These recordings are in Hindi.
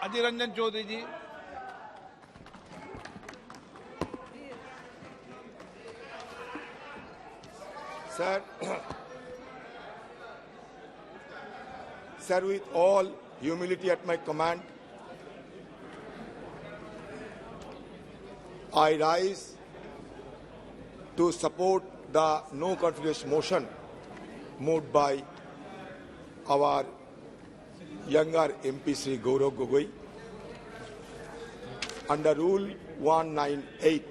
Adhir Ranjan Chaudhary ji. Sir, sir, with all humility at my command, I rise to support the no confidence motion moved by our younger MP Sri Gaurav Gogoi under Rule 198.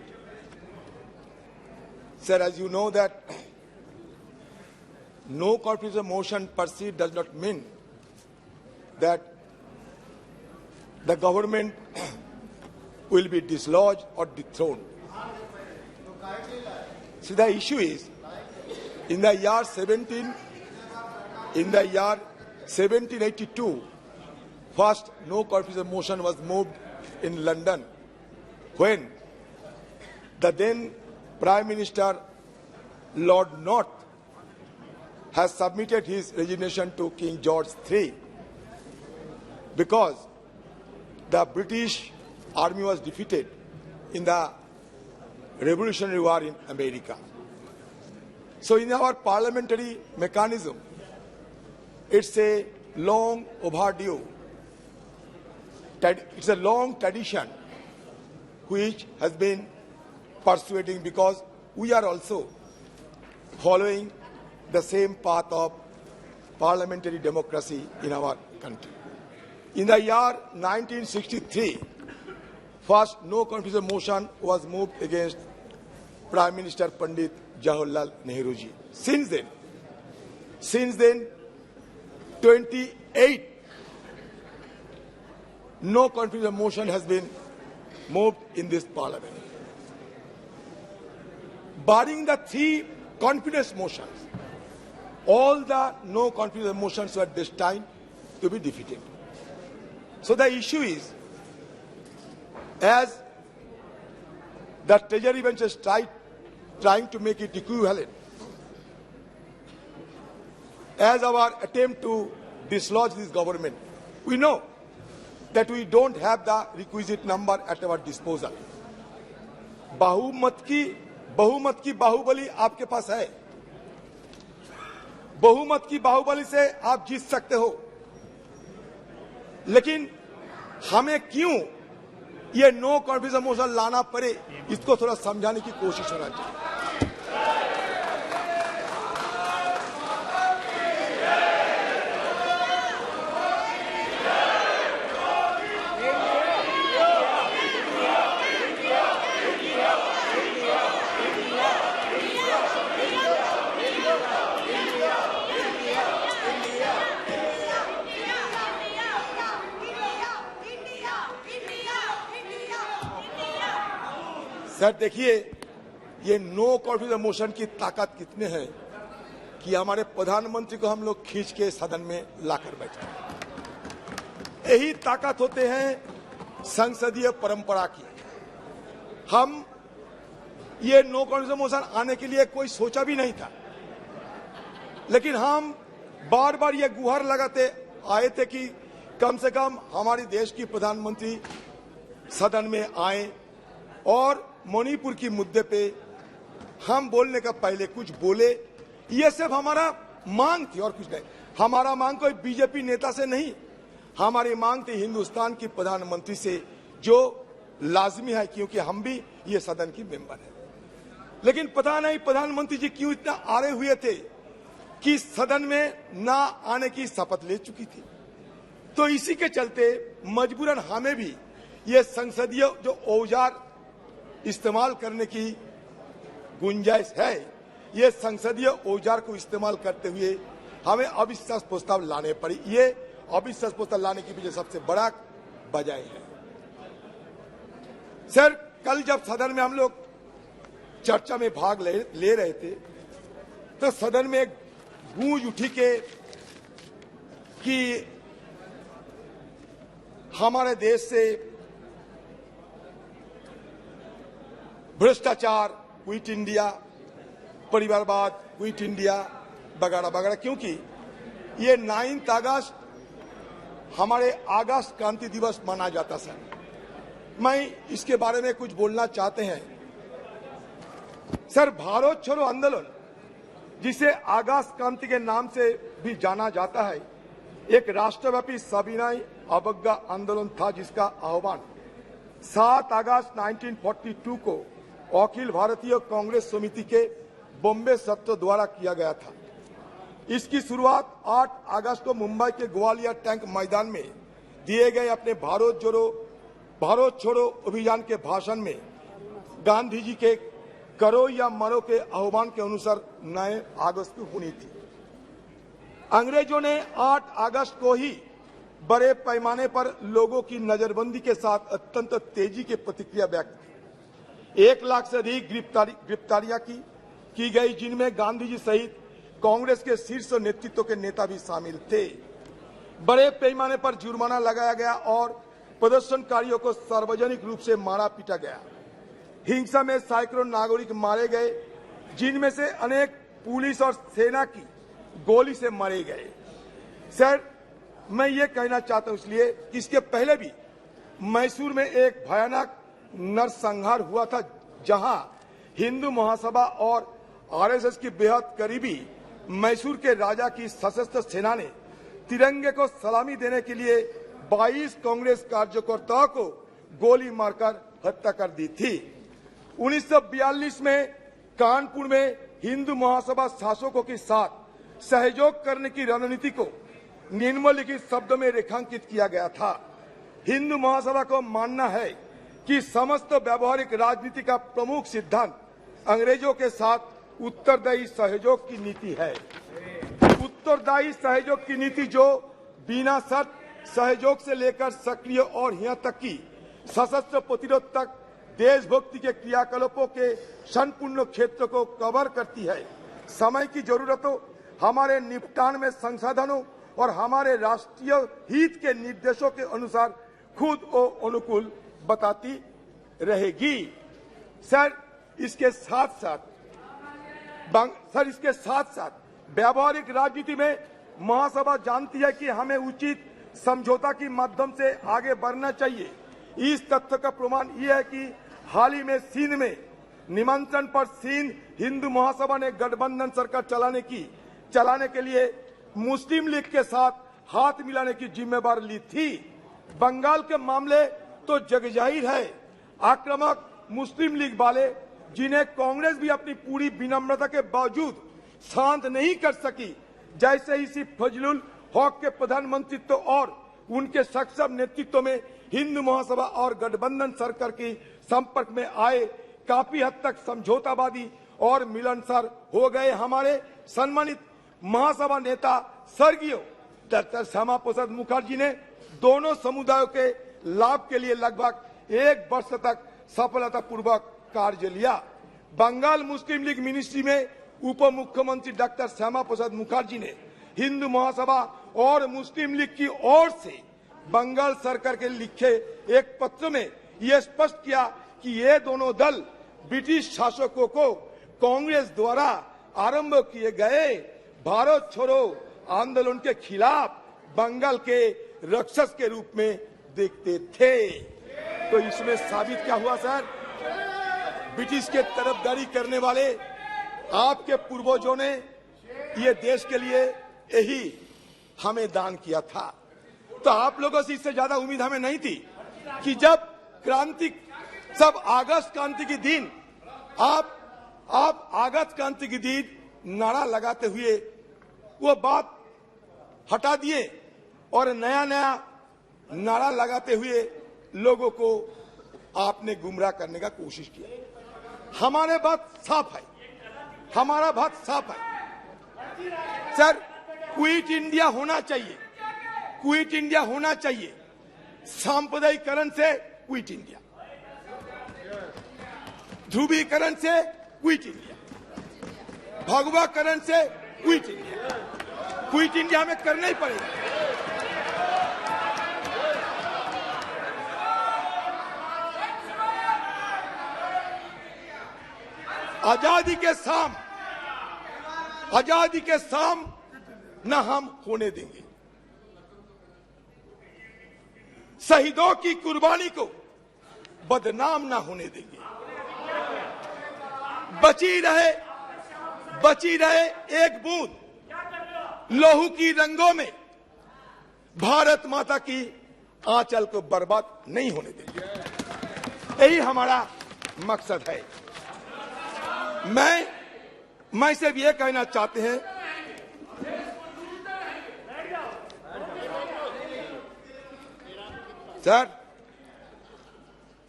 Sir, as you know that no confidence motion per se does not mean that the government will be dislodged or dethroned. See, the issue is, in the year 1782, first no confidence motion was moved in London when the then Prime Minister Lord North has submitted his resignation to King George III because the British army was defeated in the Revolutionary War in America. So in our parliamentary mechanism, it's a long overdue, it's a long tradition which has been persuading because we are also following the same path of parliamentary democracy in our country. In the year 1963, first no confidence motion was moved against Prime Minister Pandit Jawaharlal Nehru ji. Since then, 28 no confidence motion has been moved in this parliament. Barring the 3 confidence motions, all the no confidence motions were destined to be defeated. So the issue is, as the Treasury bench is trying to make it equivalent, as our attempt to dislodge this government, we know that we don't have the requisite number at our disposal. बहुमत की बाहुबली आपके पास है, बहुमत की बाहुबली से आप जीत सकते हो, लेकिन हमें क्यों ये नो कॉन्फिडेंस मोशन लाना पड़े, इसको थोड़ा समझाने की कोशिश होना चाहिए। सर देखिए, ये नो कॉन्फिडेंस मोशन की ताकत कितने है कि हमारे प्रधानमंत्री को हम लोग खींच के सदन में लाकर बैठे। यही ताकत होते हैं संसदीय परंपरा की। हम ये नो कॉन्फिडेंस मोशन आने के लिए कोई सोचा भी नहीं था, लेकिन हम बार बार ये गुहार लगाते आए थे कि कम से कम हमारे देश की प्रधानमंत्री सदन में आए और मणिपुर की मुद्दे पे हम बोलने का पहले कुछ बोले। ये सिर्फ हमारा मांग थी और कुछ नहीं। हमारा मांग कोई बीजेपी नेता से नहीं, हमारी मांग थी हिंदुस्तान की प्रधानमंत्री से, जो लाजमी है क्योंकि हम भी ये सदन की मेंबर है। लेकिन पता नहीं प्रधानमंत्री जी क्यों इतना आड़े हुए थे कि सदन में ना आने की शपथ ले चुकी थी। तो इसी के चलते मजबूरन हमें भी ये संसदीय जो औजार इस्तेमाल करने की गुंजाइश है, ये संसदीय औजार को इस्तेमाल करते हुए हमें अविश्वास प्रस्ताव लाने पड़ी। ये अविश्वास प्रस्ताव लाने की पीछे सबसे बड़ा वजह है। सर, कल जब सदन में हम लोग चर्चा में भाग ले रहे थे तो सदन में एक गूंज उठी कि हमारे देश से भ्रष्टाचार, क्विट इंडिया, परिवारवाद, क्विट इंडिया वगैरह वगैरह, क्योंकि ये 9 अगस्त हमारे अगस्त क्रांति दिवस मनाया जाता सर। मैं इसके बारे में कुछ बोलना चाहते हैं सर। भारत छोड़ो आंदोलन, जिसे अगस्त क्रांति के नाम से भी जाना जाता है, एक राष्ट्रव्यापी सविनय अवज्ञा आंदोलन था जिसका आह्वान 7 अगस्त 1942 को अखिल भारतीय कांग्रेस समिति के बॉम्बे सत्र द्वारा किया गया था। इसकी शुरुआत 8 अगस्त को मुंबई के ग्वालियर टैंक मैदान में दिए गए अपने भारत छोड़ो अभियान के भाषण में गांधी जी के करो या मरो के आह्वान के अनुसार 9 अगस्त को हुई थी। अंग्रेजों ने 8 अगस्त को ही बड़े पैमाने पर लोगों की नजरबंदी के साथ अत्यंत तेजी की प्रतिक्रिया व्यक्त की। 1 लाख से अधिक गिरफ्तारियां की गई, जिनमें गांधी जी सहित कांग्रेस के शीर्ष नेतृत्व के नेता भी शामिल थे। बड़े पैमाने पर जुर्माना लगाया गया और प्रदर्शनकारियों को सार्वजनिक रूप से मारा पीटा गया। हिंसा में सैकड़ों नागरिक मारे गए, जिनमें से अनेक पुलिस और सेना की गोली से मारे गए। सर, मैं ये कहना चाहता हूं इसलिए कि इसके पहले भी मैसूर में एक भयानक नरसंहार हुआ था, जहां हिंदू महासभा और आरएसएस की बेहद करीबी मैसूर के राजा की सशस्त्र सेना ने तिरंगे को सलामी देने के लिए 22 कांग्रेस कार्यकर्ताओं को गोली मारकर हत्या कर दी थी। 1942 में कानपुर में हिंदू महासभा शासकों के साथ सहयोग करने की रणनीति को निम्नलिखित शब्दों में रेखांकित किया गया था। हिंदू महासभा को मानना है कि समस्त व्यवहारिक राजनीति का प्रमुख सिद्धांत अंग्रेजों के साथ उत्तरदायी सहयोग की नीति है। उत्तरदायी सहयोग की नीति जो बिना शर्त सहयोग से लेकर सक्रिय और यहाँ तक कि सशस्त्र प्रतिरोध तक देशभक्ति के क्रियाकलापों के संपूर्ण क्षेत्र को कवर करती है। समय की जरूरतों, हमारे निपटान में संसाधनों और हमारे राष्ट्रीय हित के निर्देशों के अनुसार खुद को अनुकूल बताती रहेगी। सर, इसके साथ साथ व्यावहारिक राजनीति में महासभा जानती है कि हमें उचित समझौता के माध्यम से आगे बढ़ना चाहिए। इस तथ्य का प्रमाण यह है कि हाल ही में सिंध में निमंत्रण पर सिंध हिंदू महासभा ने गठबंधन सरकार चलाने के लिए मुस्लिम लीग के साथ हाथ मिलाने की जिम्मेदारी ली थी। बंगाल के मामले तो जगजाहिर है। आक्रामक मुस्लिम लीग वाले, जिन्हें कांग्रेस भी अपनी पूरी विनम्रता के बावजूद शांत नहीं कर सकी, जैसे इसी फजलुल हक के प्रधानमंत्रित्व और उनके सक्षम नेतृत्व में हिंदू महासभा और गठबंधन सरकार के संपर्क में आए, काफी हद तक समझौतावादी और मिलनसार हो गए। हमारे सम्मानित महासभा नेता स्वर्गीय डॉक्टर श्यामा प्रसाद मुखर्जी ने दोनों समुदायों के लाभ के लिए लगभग 1 वर्ष तक सफलतापूर्वक कार्य लिया। बंगाल मुस्लिम लीग मिनिस्ट्री में उप मुख्यमंत्री डॉक्टर श्यामा प्रसाद मुखर्जी ने हिंदू महासभा और मुस्लिम लीग की ओर से बंगाल सरकार के लिखे एक पत्र में यह स्पष्ट किया कि ये दोनों दल ब्रिटिश शासकों को कांग्रेस द्वारा आरंभ किए गए भारत छोड़ो आंदोलन के खिलाफ बंगाल के राक्षस के रूप में देखते थे। तो इसमें साबित क्या हुआ सर? ब्रिटिश के तरफदारी करने वाले आपके पूर्वजों ने ये देश के लिए यही हमें दान किया था। तो आप लोगों से इससे ज्यादा उम्मीद हमें नहीं थी कि जब अगस्त क्रांति के दिन आप अगस्त क्रांति के दिन नारा लगाते हुए वो बात हटा दिए और नया नारा लगाते हुए लोगों को आपने गुमराह करने का कोशिश किया। हमारा बात साफ है सर, क्विट इंडिया होना चाहिए। सांप्रदायिकरण से क्विट इंडिया, ध्रुवीकरण से क्विट इंडिया, भगवाकरण से क्विट इंडिया हमें करना ही पड़ेगा। आजादी के साम न हम होने देंगे। शहीदों की कुर्बानी को बदनाम ना होने देंगे। बची रहे एक बूंद लहू की रंगों में भारत माता की आंचल को बर्बाद नहीं होने देंगे। यही हमारा मकसद है। मैं सिर्फ ये कहना चाहते हैं, सर,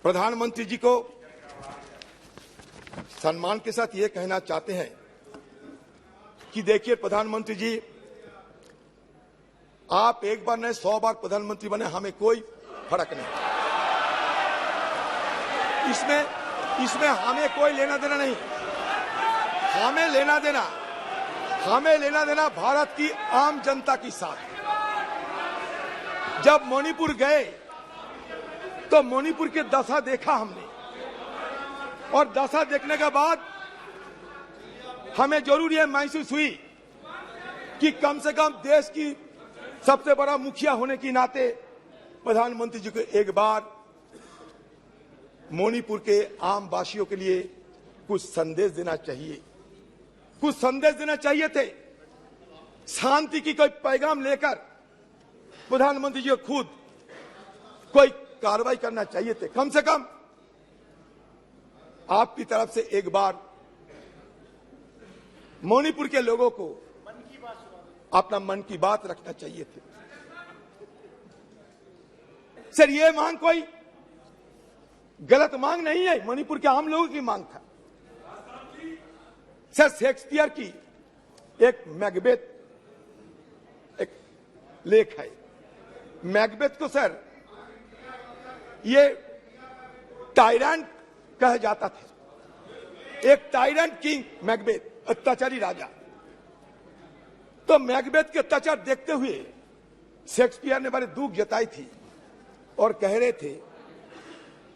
प्रधानमंत्री जी को सम्मान के साथ ये कहना चाहते हैं कि देखिए प्रधानमंत्री जी, आप एक बार नहीं 100 बार प्रधानमंत्री बने, हमें कोई फर्क नहीं। इसमें हमें कोई लेना देना नहीं। हमें लेना देना भारत की आम जनता के साथ। जब मणिपुर गए तो मणिपुर की दशा देखा हमने, और दशा देखने के बाद हमें जरूर यह महसूस हुई कि कम से कम देश की सबसे बड़ा मुखिया होने के नाते प्रधानमंत्री जी को एक बार मणिपुर के आम वासियों के लिए कुछ संदेश देना चाहिए थे। शांति की कोई पैगाम लेकर प्रधानमंत्री जी को खुद कोई कार्रवाई करना चाहिए थे। कम से कम आपकी तरफ से एक बार मणिपुर के लोगों को अपना मन की बात रखना चाहिए थे। सर, ये मांग कोई गलत मांग नहीं है, मणिपुर के आम लोगों की मांग था। सर, शेक्सपियर की एक मैकबेथ एक लेख है। मैकबेथ को सर ये टायरेंट कहा जाता था। एक टायरेंट किंग मैकबेथ, अत्याचारी राजा। तो मैकबेथ के अत्याचार देखते हुए शेक्सपियर ने बड़े दुख जताई थी और कह रहे थे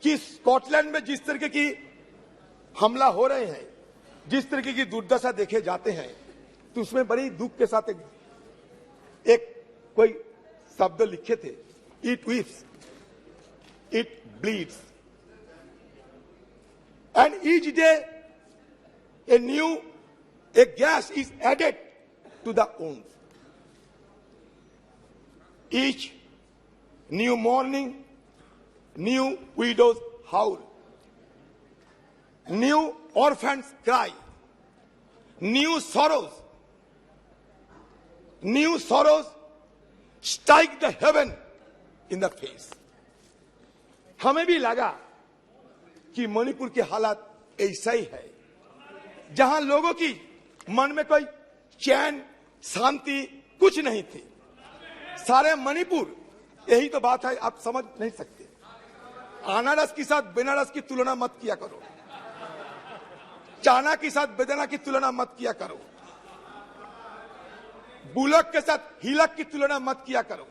कि स्कॉटलैंड में जिस तरीके की हमला हो रहे हैं, जिस तरीके की दुर्दशा देखे जाते हैं, तो उसमें बड़ी दुख के साथ एक कोई शब्द लिखे थे, it weeps, it bleeds, and each day a gas is added to the wound. Each new morning, new widows howl, new orphans cry, new sorrows strike the heaven in the face. हमें भी लगा कि मणिपुर की हालत ऐसा ही है, जहां लोगों की मन में कोई चैन शांति कुछ नहीं थी। सारे मणिपुर, यही तो बात है, आप समझ नहीं सकते। अनारस के साथ बेनारस की तुलना मत किया करो, चाना के साथ बेदाना की तुलना मत किया करो, बुलक के साथ हिलक की तुलना मत किया करो।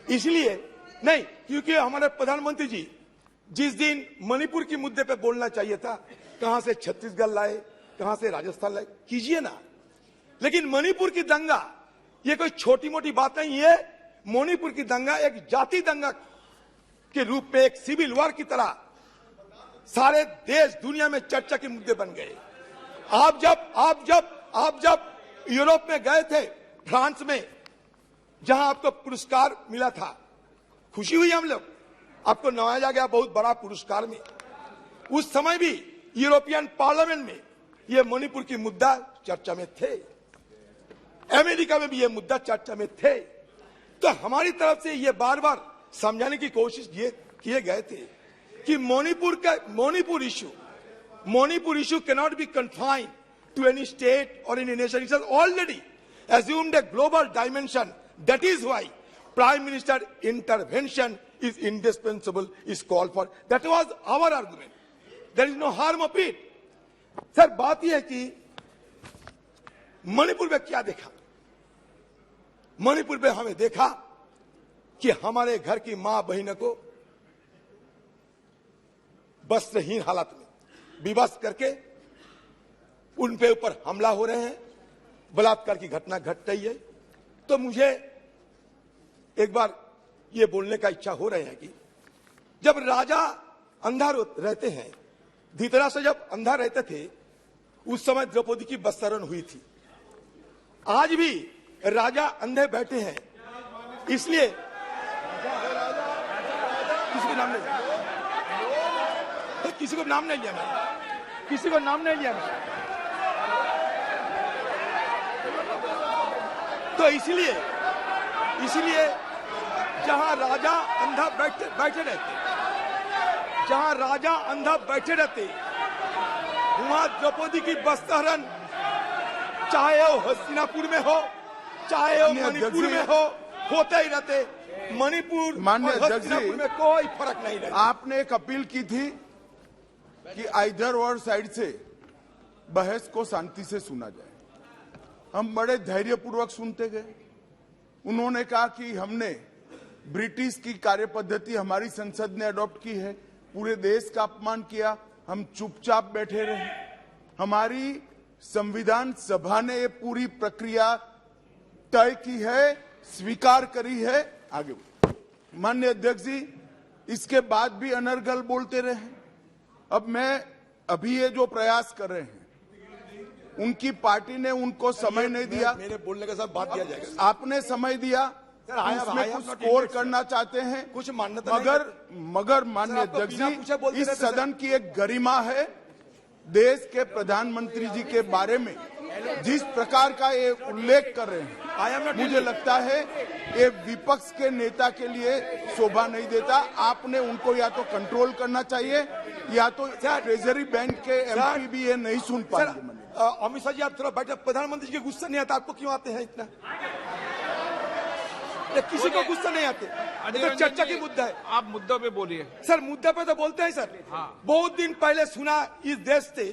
इसलिए नहीं, क्योंकि हमारे प्रधानमंत्री जी जिस दिन मणिपुर के मुद्दे पे बोलना चाहिए था, कहां से छत्तीसगढ़ लाए, कहां से राजस्थान लाए, कीजिए ना। लेकिन मणिपुर की दंगा ये कोई छोटी मोटी बात नहीं है। मणिपुर की दंगा एक जाति दंगा के रूप में, एक सिविल वॉर की तरह सारे देश दुनिया में चर्चा के मुद्दे बन गए। आप जब यूरोप में गए थे, फ्रांस में, जहां आपको पुरस्कार मिला था, खुशी हुई हम लोग, आपको नवाजा गया बहुत बड़ा पुरस्कार में। उस समय भी यूरोपियन पार्लियामेंट में ये मणिपुर की मुद्दा चर्चा में थे, अमेरिका में भी ये मुद्दा चर्चा में थे। तो हमारी तरफ से ये बार बार समझाने की कोशिश किए गए थे कि Manipur issue cannot be confined to any state और any nation. It has already assumed a global dimension. That is why Prime Minister intervention is indispensable, is called for. That was our argument. There is no harm of it. Sir, बात यह है कि मणिपुर में क्या देखा? मणिपुर में हमें देखा कि हमारे घर की मां बहनों को वस्त्रहीन हालत में विवश करके उन पे ऊपर हमला हो रहे हैं, बलात्कार की घटना घट रही है। तो मुझे एक बार ये बोलने का इच्छा हो रहे हैं कि जब राजा अंधा रहते हैं, धृतराष्ट्र जब अंधा रहते थे, उस समय द्रौपदी की वस्त्रण हुई थी। आज भी राजा अंधे बैठे हैं, इसलिए किसी को नाम नहीं, किसी को नाम नहीं लिया मैं, किसी को नाम नहीं लिया मैं। तो इसलिए जहां राजा अंधा बैठे रहते, जहां राजा अंधा बैठे रहते, वहां द्रौपदी की वस्त्रहरण चाहे वो हस्तिनापुर में हो, चाहे वो मणिपुर में हो, होते ही रहते। मणिपुर और हस्तिनापुर में कोई फर्क नहीं रहता। आपने एक अपील की थी कि आइदर और साइड से बहस को शांति से सुना जाए। हम बड़े धैर्यपूर्वक सुनते गए। उन्होंने कहा कि हमने ब्रिटिश की कार्यपद्धति हमारी संसद ने अडॉप्ट की है, पूरे देश का अपमान किया, हम चुपचाप बैठे रहे। हमारी संविधान सभा ने ये पूरी प्रक्रिया तय की है, स्वीकार करी है। आगे माननीय अध्यक्ष जी, इसके बाद भी अनर्गल बोलते रहे। अब मैं अभी ये जो प्रयास कर रहे हैं, उनकी पार्टी ने उनको समय नहीं दिया। मेरे बोलने के साथ बात दिया जाएगा। आपने समय दिया, उसमें कुछ स्कोर करना चाहते हैं, कुछ मान्यता मगर माननीय अध्यक्ष जी, इस सदन की एक गरिमा है। देश के प्रधानमंत्री जी के बारे में जिस प्रकार का ये उल्लेख कर रहे हैं, मुझे लगता है ये विपक्ष के नेता के लिए शोभा नहीं देता। आपने उनको या तो कंट्रोल करना चाहिए, या तो ट्रेजरी बैंक के एमपी भी ये नहीं सुन पाएंगे। अमित शाह जी, आप थोड़ा बैठे। प्रधानमंत्री जी के गुस्सा नहीं आता, आपको क्यों आते हैं इतना? किसी को गुस्सा नहीं आते। तो चर्चा की मुद्दा है, आप मुद्दों पे बोलिए। सर मुद्दे पे तो बोलते हैं सर। हाँ। बहुत दिन पहले सुना इस देश से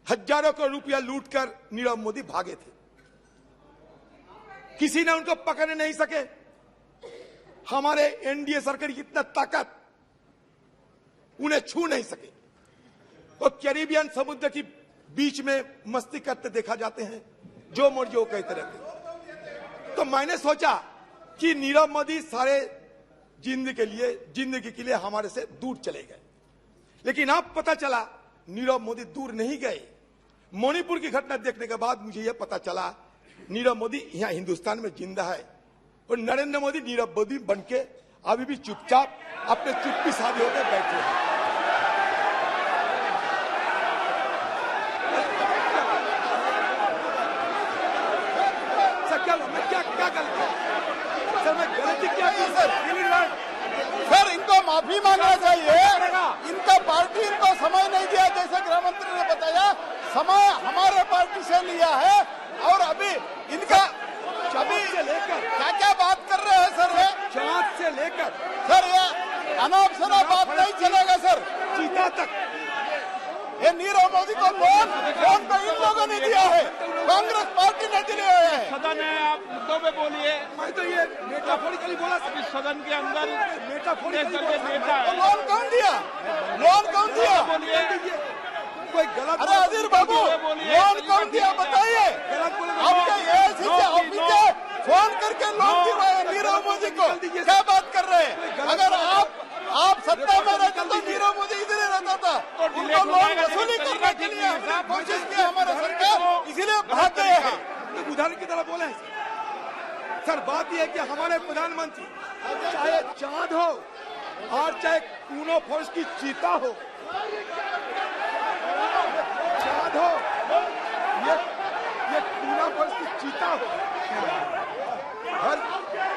हजारों करोड़ रुपया लूटकर नीरव मोदी भागे थे, किसी ने उनको पकड़ नहीं सके। हमारे एनडीए सरकार की इतना ताकत, उन्हें छू नहीं सके। तो कैरिबियन समुद्र की बीच में मस्ती करते देखा जाते हैं, जो मर्जी वो कहते रहते। तो मैंने सोचा कि नीरव मोदी सारे जिंदगी के लिए हमारे से दूर चले गए, लेकिन अब पता चला नीरव मोदी दूर नहीं गए। मणिपुर की घटना देखने के बाद मुझे यह पता चला नीरव मोदी यहाँ हिंदुस्तान में जिंदा है, और नरेंद्र मोदी नीरव मोदी बनके अभी भी चुपचाप अपने चुप्पी साधे होकर बैठे हैं। सर मैं गलती क्या की सर? सर इनको माफी मांगना चाहिए। इनका पार्टी इनको समय नहीं दिया, जैसे गृह मंत्री ने बताया। समय हमारे पार्टी से लिया है, और अभी इनका अभी से लेकर क्या क्या बात कर रहे हैं सर? ये चाँद से लेकर सर ये अनाप शनाप बात नहीं चलेगा सर। चीता तक ये नीरव मोदी को लोन तो इन लोगों ने दिया है, कांग्रेस पार्टी ने दिए है। सदन है, आप मुद्दों पे बोलिए। मैं तो ये मेटाफोरिकली बोला। अभी सदन के अंदर मेटाफोरिकली नेता तो है। लोन कौन दिया? लोन कौन दिया? बोलिए। कोई गलत अरे अजीर बाबू, लोन कौन दिया बताइए? आपके एएससी से ऑफिसर फोन करके लोन दिलवाए नीरव मोदी को, क्या बात कर रहे हैं? अगर आप सत्ता में रहते तो नीरव मोदी इधर ही रहता था। उनको लोन वसूली करने के लिए हमने कोशिश की, हमारा सरकार इसीलिए भाग गए हैं। तो उदाहरण की तरह बोले सर। बात यह है कि हमारे प्रधानमंत्री चाहे चांद हो और चाहे कूनो फोर्स की चीता हो, चांद हो ये कूनो फोर्स की चीता हो,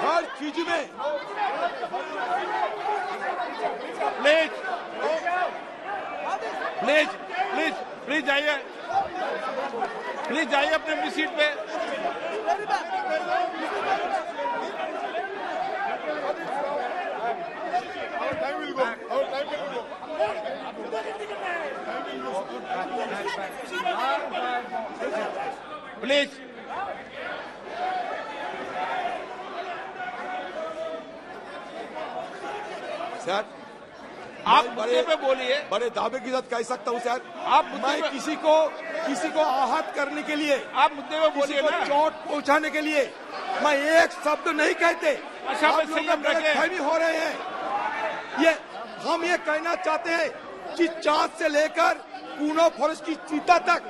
हर चीज में प्लीज प्लीज प्लीज प्लीज जाइए, प्लीज जाइए अपनी सीट पे। प्लीज सर आप मुद्दे पे बोलिए। बड़े दावे के साथ कह सकता हूं सर। आप मुद्दे मैं पे- किसी को आहत करने के लिए, आप मुद्दे पे किसी बोलिए को ना। चोट पहुंचाने के लिए मैं एक शब्द नहीं कहते, अच्छा, आप बस लोग संयम रखें। गलतफहमी हो रहे हैं। ये हम ये कहना चाहते हैं कि चांद से लेकर पूनो फॉरेस्ट की चीता तक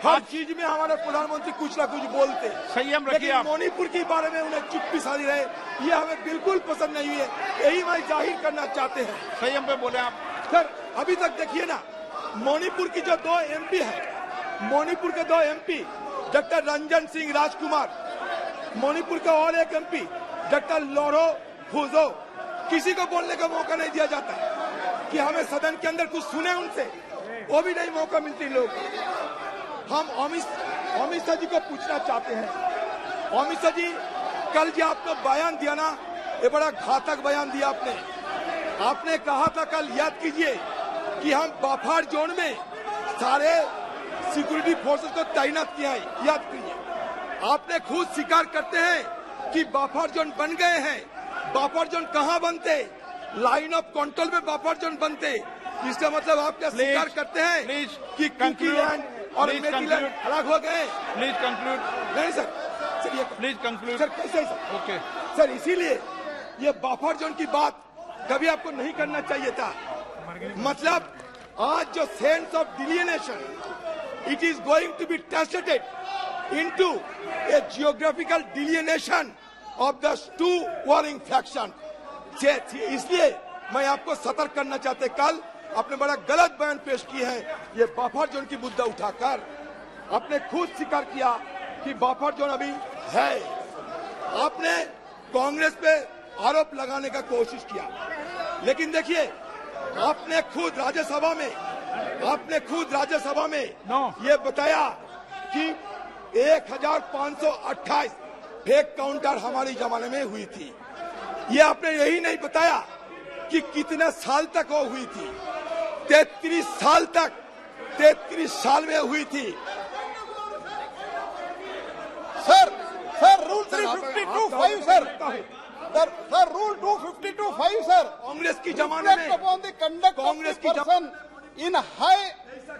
हर चीज में हमारे प्रधानमंत्री कुछ ना कुछ बोलते हैं। संयम रखिए लेकिन आप। मणिपुर के बारे में उन्हें चुप्पी साधी रहे, ये हमें बिल्कुल पसंद नहीं हुई है। यही मैं जाहिर करना चाहते हैं। संयम पे बोले आप। सर अभी तक देखिए ना, मणिपुर की जो 2 एमपी है, मणिपुर के 2 एमपी डॉक्टर रंजन सिंह राजकुमार, मणिपुर का और एक एमपी डॉक्टर लोरो फुजो, किसी को बोलने का मौका नहीं दिया जाता कि हमें सदन के अंदर कुछ सुने उनसे, वो भी नहीं मौका मिलती लोग। हम अमित शाह जी को पूछना चाहते हैं, अमित शाह जी कल जो आपने बयान दिया ना, ये बड़ा घातक बयान दिया आपने। आपने कहा था कल, याद कीजिए, कि हम बफर जोन में सारे सिक्योरिटी फोर्सेस को तैनात किया है। याद कीजिए, आपने खुद स्वीकार करते हैं कि बफर जोन बन गए हैं। बफर जोन कहाँ बनते? लाइन ऑफ कंट्रोल में बफर जोन बनते। इसका मतलब आप क्या स्वीकार करते हैं कि कुकीलैंड और मेरीलैंड अलग हो गए? Please conclude. नहीं सर, चलिए प्लीज कंक्लूड। सर, कैसे सर? ओके सर, इसीलिए ये बफर जोन की बात कभी आपको नहीं करना चाहिए था। मतलब आज जो sense of delineation, it is going to be translated into a geographical delineation of the 2 warring faction. इसलिए मैं आपको सतर्क करना चाहते, कल आपने बड़ा गलत बयान पेश किए हैं। ये बफर जोन की मुद्दा उठाकर आपने खुद स्वीकार किया कि बफर जोन अभी है। आपने कांग्रेस पे आरोप लगाने का कोशिश किया, लेकिन देखिए आपने खुद राज्यसभा में ये बताया कि 1528 फेक काउंटर हमारे जमाने में हुई थी। ये आपने यही नहीं बताया कि कितने साल तक वो हुई थी। 33 साल तक, 33 साल में हुई थी। Sir rule 352(5) sir rule 252(5) sir, Congress की जमाने में upon the conduct of Congress the की person in high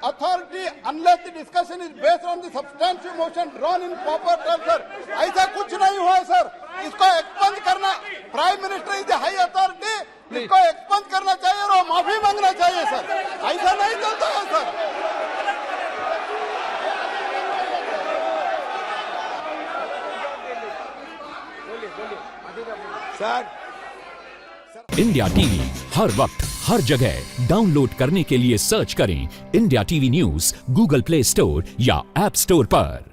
authority unless the discussion is based on the substantive motion drawn in proper terms sir, ऐसा कुछ नहीं हुआ है सर। इसको एक्सपंज करना, prime minister is high authority, इसको एक्सपंज करना चाहिए और माफी मांगना चाहिए सर। ऐसा नहीं चलता है सर। सर इंडिया टीवी हर वक्त हर जगह डाउनलोड करने के लिए सर्च करें India TV news Google play store या ऐप स्टोर पर।